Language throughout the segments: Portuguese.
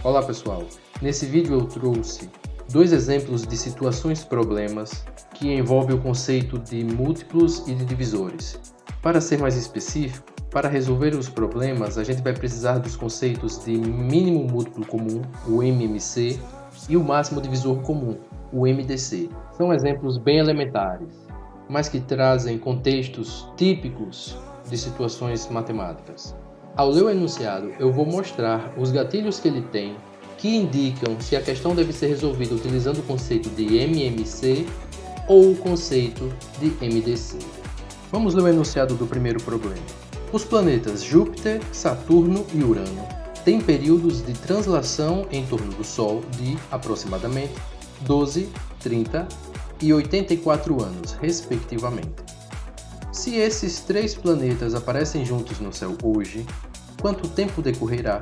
Olá pessoal, nesse vídeo eu trouxe dois exemplos de situações-problemas que envolvem o conceito de múltiplos e de divisores. Para ser mais específico, para resolver os problemas a gente vai precisar dos conceitos de mínimo múltiplo comum, o MMC, e o máximo divisor comum, o MDC. São exemplos bem elementares, mas que trazem contextos típicos de situações matemáticas. Ao ler o enunciado, eu vou mostrar os gatilhos que ele tem, que indicam se a questão deve ser resolvida utilizando o conceito de MMC ou o conceito de MDC. Vamos ler o enunciado do primeiro problema. Os planetas Júpiter, Saturno e Urano têm períodos de translação em torno do Sol de aproximadamente 12, 30 e 84 anos, respectivamente. Se esses três planetas aparecem juntos no céu hoje, quanto tempo decorrerá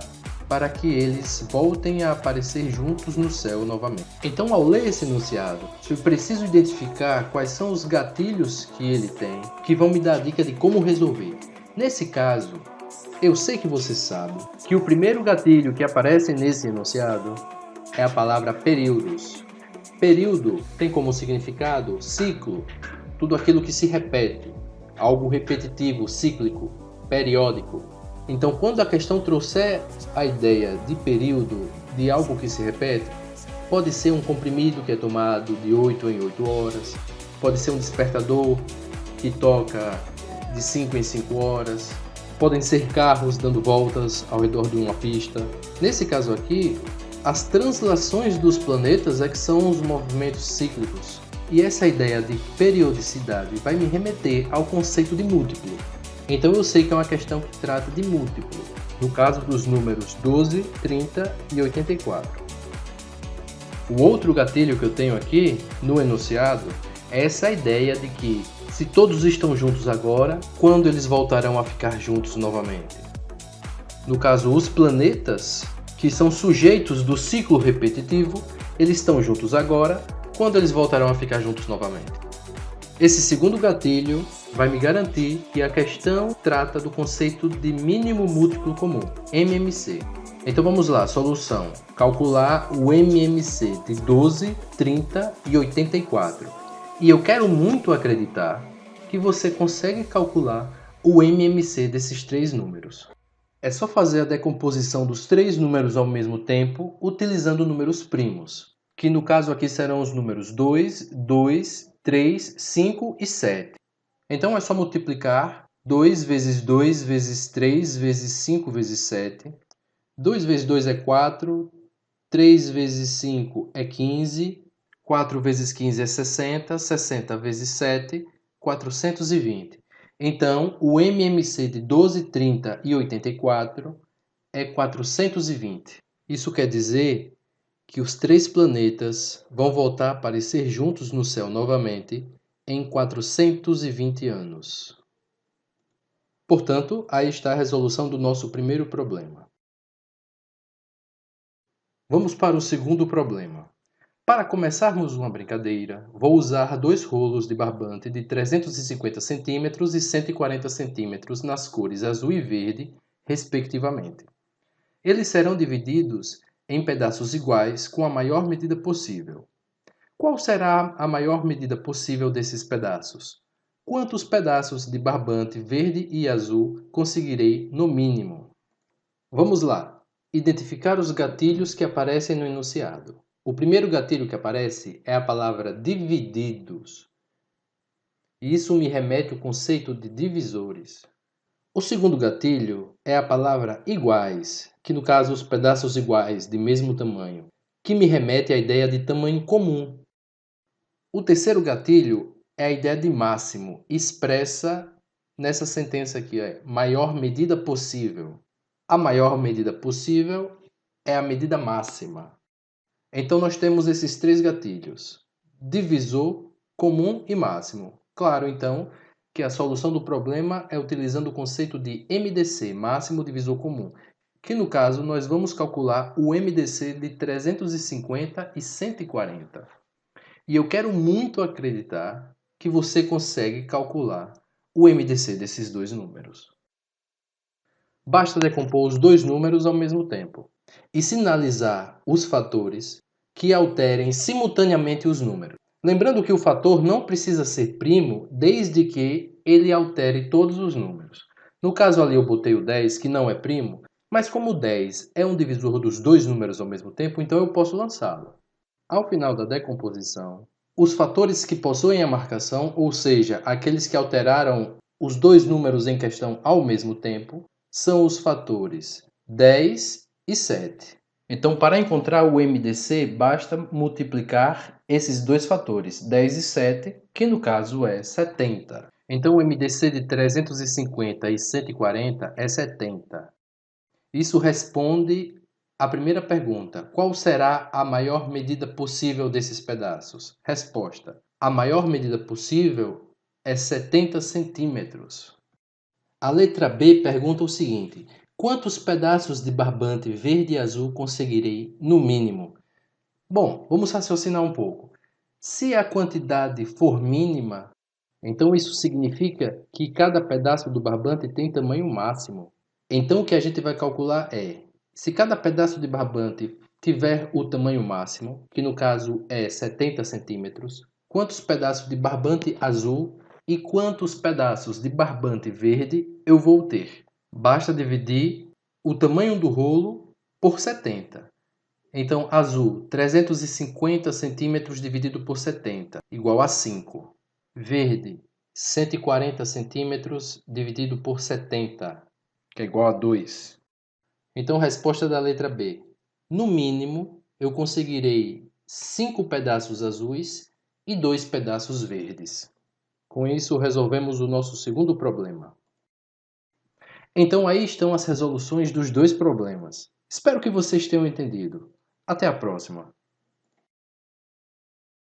para que eles voltem a aparecer juntos no céu novamente? Então, ao ler esse enunciado, eu preciso identificar quais são os gatilhos que ele tem, que vão me dar a dica de como resolver. Nesse caso, eu sei que você sabe que o primeiro gatilho que aparece nesse enunciado é a palavra períodos. Período tem como significado ciclo, tudo aquilo que se repete. Algo repetitivo, cíclico, periódico. Então, quando a questão trouxer a ideia de período, de algo que se repete, pode ser um comprimido que é tomado de 8 em 8 horas, pode ser um despertador que toca de 5 em 5 horas, podem ser carros dando voltas ao redor de uma pista. Nesse caso aqui, as translações dos planetas é que são os movimentos cíclicos. E essa ideia de periodicidade vai me remeter ao conceito de múltiplo. Então eu sei que é uma questão que trata de múltiplo, no caso dos números 12, 30 e 84. O outro gatilho que eu tenho aqui no enunciado é essa ideia de que, se todos estão juntos agora, quando eles voltarão a ficar juntos novamente? No caso, os planetas, que são sujeitos do ciclo repetitivo, eles estão juntos agora, quando eles voltarão a ficar juntos novamente? Esse segundo gatilho vai me garantir que a questão trata do conceito de mínimo múltiplo comum, MMC. Então vamos lá, solução. Calcular o MMC de 12, 30 e 84. E eu quero muito acreditar que você consegue calcular o MMC desses três números. É só fazer a decomposição dos três números ao mesmo tempo, utilizando números primos, que no caso aqui serão os números 2, 2, 3, 5 e 7. Então é só multiplicar 2 vezes 2 vezes 3 vezes 5 vezes 7. 2 vezes 2 é 4, 3 vezes 5 é 15, 4 vezes 15 é 60, 60 vezes 7, 420. Então, o MMC de 12, 30 e 84 é 420. Isso quer dizer que os três planetas vão voltar a aparecer juntos no céu novamente em 420 anos. Portanto, aí está a resolução do nosso primeiro problema. Vamos para o segundo problema. Para começarmos uma brincadeira, vou usar dois rolos de barbante de 350 cm e 140 cm nas cores azul e verde, respectivamente. Eles serão divididos em pedaços iguais com a maior medida possível. Qual será a maior medida possível desses pedaços? Quantos pedaços de barbante verde e azul conseguirei no mínimo? Vamos lá. Identificar os gatilhos que aparecem no enunciado. O primeiro gatilho que aparece é a palavra divididos. E isso me remete ao conceito de divisores. O segundo gatilho é a palavra iguais, que no caso os pedaços iguais de mesmo tamanho, que me remete à ideia de tamanho comum. O terceiro gatilho é a ideia de máximo, expressa nessa sentença aqui, maior medida possível. A maior medida possível é a medida máxima. Então nós temos esses três gatilhos, divisor, comum e máximo. Claro, então, que a solução do problema é utilizando o conceito de MDC, máximo divisor comum, que no caso nós vamos calcular o MDC de 350 e 140. E eu quero muito acreditar que você consegue calcular o MDC desses dois números. Basta decompor os dois números ao mesmo tempo. e sinalizar os fatores que alterem simultaneamente os números. Lembrando que o fator não precisa ser primo desde que ele altere todos os números. No caso ali eu botei o 10, que não é primo, mas como o 10 é um divisor dos dois números ao mesmo tempo, então eu posso lançá-lo. Ao final da decomposição, os fatores que possuem a marcação, ou seja, aqueles que alteraram os dois números em questão ao mesmo tempo, são os fatores 10 e 7. Então, para encontrar o MDC, basta multiplicar esses dois fatores, 10 e 7, que no caso é 70. Então, o MDC de 350 e 140 é 70. Isso responde à primeira pergunta: qual será a maior medida possível desses pedaços? Resposta: a maior medida possível é 70 centímetros. A letra B pergunta o seguinte: quantos pedaços de barbante verde e azul conseguirei, no mínimo? Bom, vamos raciocinar um pouco. Se a quantidade for mínima, então isso significa que cada pedaço do barbante tem tamanho máximo. Então o que a gente vai calcular é, se cada pedaço de barbante tiver o tamanho máximo, que no caso é 70 centímetros, quantos pedaços de barbante azul e quantos pedaços de barbante verde eu vou ter? Basta dividir o tamanho do rolo por 70. Então, azul, 350 centímetros dividido por 70, igual a 5. Verde, 140 centímetros dividido por 70, que é igual a 2. Então, resposta da letra B. No mínimo, eu conseguirei 5 pedaços azuis e 2 pedaços verdes. Com isso, resolvemos o nosso segundo problema. Então, aí estão as resoluções dos dois problemas. Espero que vocês tenham entendido. Até a próxima!